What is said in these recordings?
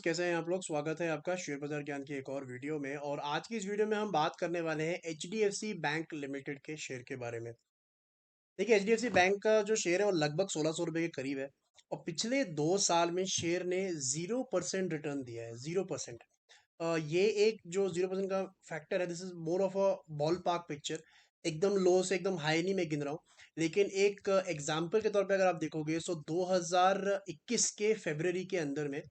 कैसे हैं आप लोग। स्वागत है आपका शेयर बाजार ज्ञान की एक और वीडियो में। और आज की इस वीडियो में हम बात करने वाले हैं HDFC बैंक लिमिटेड के शेयर के बारे में। देखिए, HDFC बैंक का जो शेयर है वो लगभग 1600 रुपये के करीब है। और पिछले 2 साल में शेयर ने 0% रिटर्न दिया है, 0%। ये एक जो 0% का फैक्टर है, this is more of a ball park picture. एकदम लो से एकदम हाई नहीं मैं गिन रहा हूँ, लेकिन एक एग्जाम्पल के तौर पे अगर आप देखोगे तो 2021 के फरवरी के अंदर में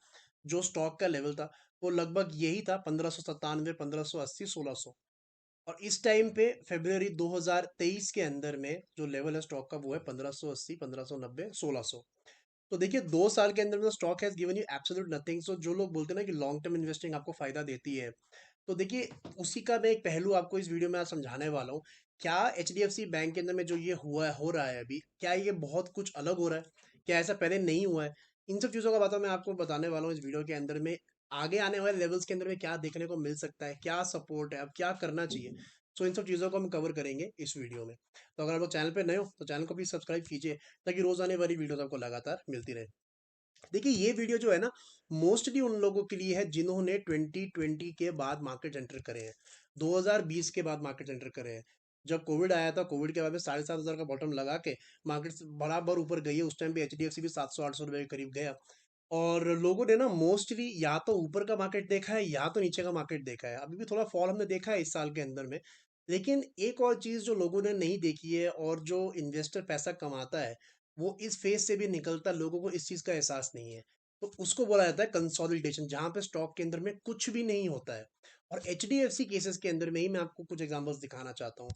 जो स्टॉक का लेवल था वो लगभग यही था, 1597, 1580, 1600। और इस टाइम पे फरवरी 2023 के अंदर में जो लेवल है स्टॉक का वो है 1580, 1590, 1600। तो देखिए, 2 साल के अंदर में stock has given you absolute nothing. So जो लोग बोलते हैं ना कि लॉन्ग टर्म इन्वेस्टिंग आपको फायदा देती है, तो देखिए उसी का मैं एक पहलू आपको इस वीडियो में आज समझाने वाला हूँ। क्या HDFC बैंक के अंदर में जो ये हुआ है, हो रहा है अभी, क्या ये बहुत कुछ अलग हो रहा है, क्या ऐसा पहले नहीं हुआ है? इन सब चीज़ों का बात मैं आपको बताने वाला हूँ इस वीडियो के अंदर में। आगे आने वाले लेवल्स के अंदर में क्या देखने को मिल सकता है, क्या सपोर्ट है, अब क्या करना चाहिए। सो इन सब चीज़ों को हम कवर करेंगे इस वीडियो में। तो अगर आप लोग चैनल पे नए हो तो चैनल को भी सब्सक्राइब कीजिए, ताकि रोज आने वाली वीडियोस आपको लगातार मिलती रहे। देखिए, ये वीडियो जो है ना, मोस्टली उन लोगों के लिए है जिन्होंने 2020 के बाद मार्केट एंटर करे हैं, 2020 के बाद मार्केट एंटर करे हैं। जब कोविड आया था, कोविड के बाद में 7,500 का बॉटम लगा के मार्केट बराबर ऊपर गई है। उस टाइम पे HDFC भी 700-800 रुपए के करीब गया। और लोगों ने ना मोस्टली या तो ऊपर का मार्केट देखा है या तो नीचे का मार्केट देखा है। अभी भी थोड़ा फॉल हमने देखा है इस साल के अंदर में। लेकिन एक और चीज़ जो लोगों ने नहीं देखी है, और जो इन्वेस्टर पैसा कमाता है वो इस फेज से भी निकलता, लोगों को इस चीज़ का एहसास नहीं है। तो उसको बोला जाता है कंसोलिडेशन, जहाँ पे स्टॉक के अंदर में कुछ भी नहीं होता है। और HDFC केसेस के अंदर में ही मैं आपको कुछ एग्जांपल्स दिखाना चाहता हूँ।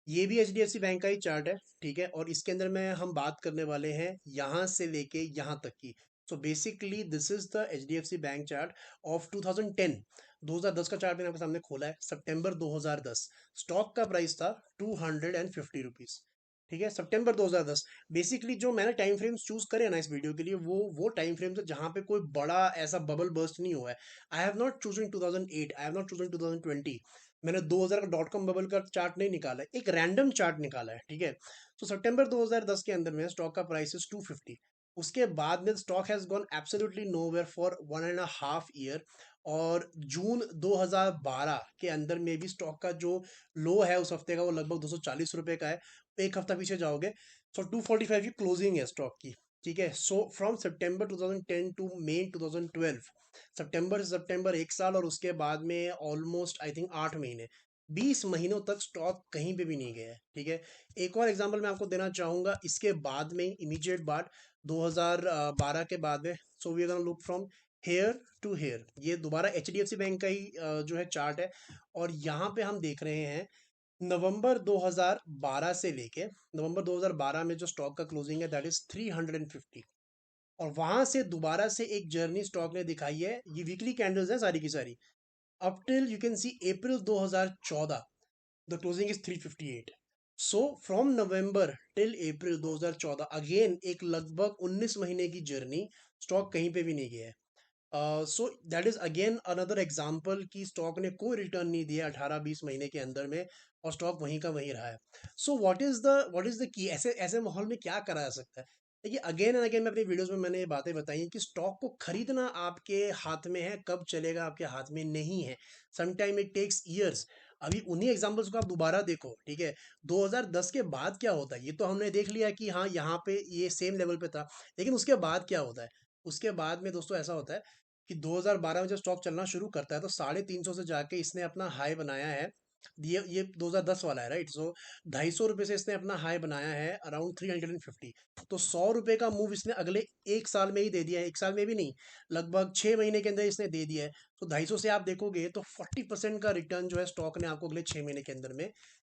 ये भी HDFC बैंक का ही चार्ट है, ठीक है। और इसके अंदर में हम बात करने वाले हैं यहाँ से लेके यहाँ तक की। So basically this is the HDFC bank chart of 2010। 2010 का चार्ट मैंने आपके सामने खोला है। सितंबर 2010 स्टॉक का प्राइस था 250 रुपीज, ठीक है, सितंबर 2010। बेसिकली जो मैंने टाइम फ्रेम्स चूज करे हैं ना इस वीडियो के लिए, वो टाइम फ्रेम्स है जहाँ पे कोई बड़ा ऐसा बबल बर्स्ट नहीं हुआ है। I have not chosen 2008, I have not chosen 2020। मैंने 2000 का डॉट कॉम बबल का चार्ट नहीं निकाला है, एक रैंडम चार्ट निकाला है, ठीक है। तो सितंबर 2010 के अंदर में स्टॉक का प्राइस इज 250। उसके बाद में stock has gone absolutely nowhere for 1.5 year. और जून 2012 के अंदर में भी स्टॉक का जो लो है उस हफ्ते का वो लगभग 240 रुपए का है। एक हफ्ता पीछे जाओगे तो 245 की क्लोजिंग है स्टॉक की, ठीक है। सो फ्रॉम सितंबर 2010 टू मई 2012, सितंबर से सितंबर 1 साल, और उसके बाद में ऑलमोस्ट आई थिंक 8 महीने, 20 महीनों तक स्टॉक कहीं पे भी नहीं गया है, ठीक है। एक और एग्जांपल मैं आपको देना चाहूंगा इसके बाद में, इमीडिएट बाद 2012 के बाद में। So we are gonna look from here to here. ये दोबारा HDFC बैंक का ही जो है चार्ट है। और यहाँ पे हम देख रहे हैं नवंबर 2012 से लेके नवंबर 2012 में जो स्टॉक का क्लोजिंग है दैट इज 350। और वहां से दोबारा से एक जर्नी स्टॉक ने दिखाई है। ये वीकली कैंडल्स है सारी की सारी। Up till you can see April 2014 the closing is 358। So from November till April 2014 again एक लगभग 19 महीने की जर्नी, स्टॉक कहीं पे भी नहीं गया है। So that is again another example कि स्टॉक ने कोई रिटर्न नहीं दिया 18-20 महीने के अंदर में, और स्टॉक वहीं का वहीं रहा है। So what is the key, ऐसे ऐसे माहौल में क्या करा जा सकता है? देखिए, अगेन एंड अगेन मैं अपनी वीडियोस में मैंने ये बातें बताई हैं कि स्टॉक को खरीदना आपके हाथ में है, कब चलेगा आपके हाथ में नहीं है। Sometime it takes years. अभी उन्हीं एग्जांपल्स को आप दोबारा देखो, ठीक है। 2010 के बाद क्या होता है ये तो हमने देख लिया कि हाँ यहाँ पे ये सेम लेवल पे था। लेकिन उसके बाद क्या होता है? उसके बाद में दोस्तों ऐसा होता है कि 2012 में जब स्टॉक चलना शुरू करता है तो 350 से जाके इसने अपना हाई बनाया है। ये 2010 वाला है, राइट। सो 250 रुपये से इसने अपना हाई बनाया है अराउंड 350। तो 100 रुपये का मूव इसने अगले 1 साल में ही दे दिया है। 1 साल में भी नहीं, लगभग 6 महीने के अंदर इसने दे दिया है। तो 250 से आप देखोगे तो 40% का रिटर्न जो है स्टॉक ने आपको अगले 6 महीने के अंदर में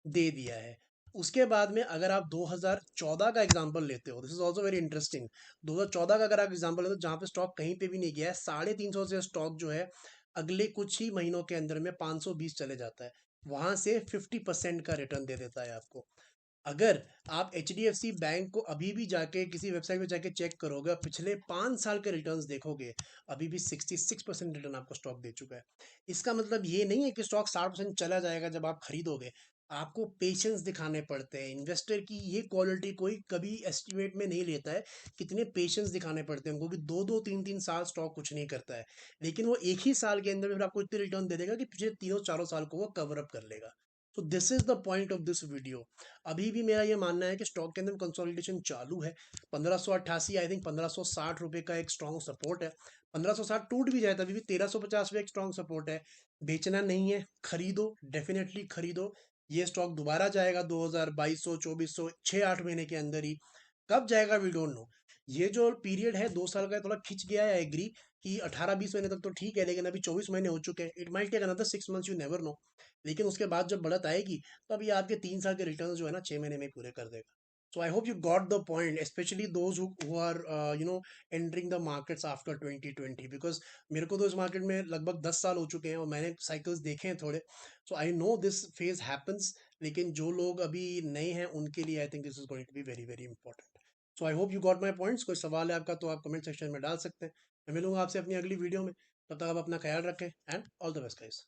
दे दिया है। उसके बाद में अगर आप 2014 का एग्जांपल लेते हो, this is also very interesting. 2014 का अगर आप एग्जांपल लेते हो जहाँ पे स्टॉक कहीं पे भी नहीं गया है, 350 से स्टॉक जो है अगले कुछ ही महीनों के अंदर में 520 चले जाता है। वहां से 50% का रिटर्न दे देता है आपको। अगर आप HDFC बैंक को अभी भी जाके किसी वेबसाइट पे जाके चेक करोगे और पिछले 5 साल के रिटर्न्स देखोगे, अभी भी 66% रिटर्न आपको स्टॉक दे चुका है। इसका मतलब ये नहीं है कि स्टॉक 60% चला जाएगा जब आप खरीदोगे। आपको पेशेंस दिखाने पड़ते हैं। इन्वेस्टर की ये क्वालिटी कोई कभी एस्टिमेट में नहीं लेता है, कितने पेशेंस दिखाने पड़ते हैं उनको, कि 2-2 3-3 साल स्टॉक कुछ नहीं करता है, लेकिन वो एक ही साल के अंदर फिर आपको इतने रिटर्न दे देगा कि पिछले 3-4 साल को वो कवर अप कर लेगा। तो this is the point of this video. अभी भी मेरा ये मानना है कि स्टॉक के अंदर कंसोलिडेशन चालू है। 1588, आई थिंक 1560 रुपये का एक स्ट्रॉन्ग सपोर्ट है। 1560 टूट भी जाए तभी भी 1350 पे एक स्ट्रॉन्ग सपोर्ट है। बेचना नहीं है, खरीदो, डेफिनेटली खरीदो। ये स्टॉक दोबारा जाएगा 2200 2400 6-8 महीने के अंदर ही। कब जाएगा वी डोंट नो। ये जो पीरियड है 2 साल का, थोड़ा खिंच गया है, एग्री कि 18-20 महीने तक तो ठीक है, लेकिन अभी 24 महीने हो चुके हैं। It might take another 6 months, you never know. लेकिन उसके बाद जब बढ़त आएगी, तो अभी आपके 3 साल के रिटर्न जो है ना 6 महीने में ही पूरे कर देगा। So I hope you got the point, especially those who are entering the markets after 2020, because मेरे को तो इस मार्केट में लगभग 10 साल हो चुके हैं और मैंने साइकिल्स देखे हैं थोड़े। So I know this phase happens. लेकिन जो लोग अभी नए हैं उनके लिए I think this is going to be very very important. So I hope you got my points. कोई सवाल है आपका तो आप कमेंट सेक्शन में डाल सकते हैं। मैं मिलूंगा आपसे अपनी अगली वीडियो में। तब तक आप अपना ख्याल रखें and all the best guys.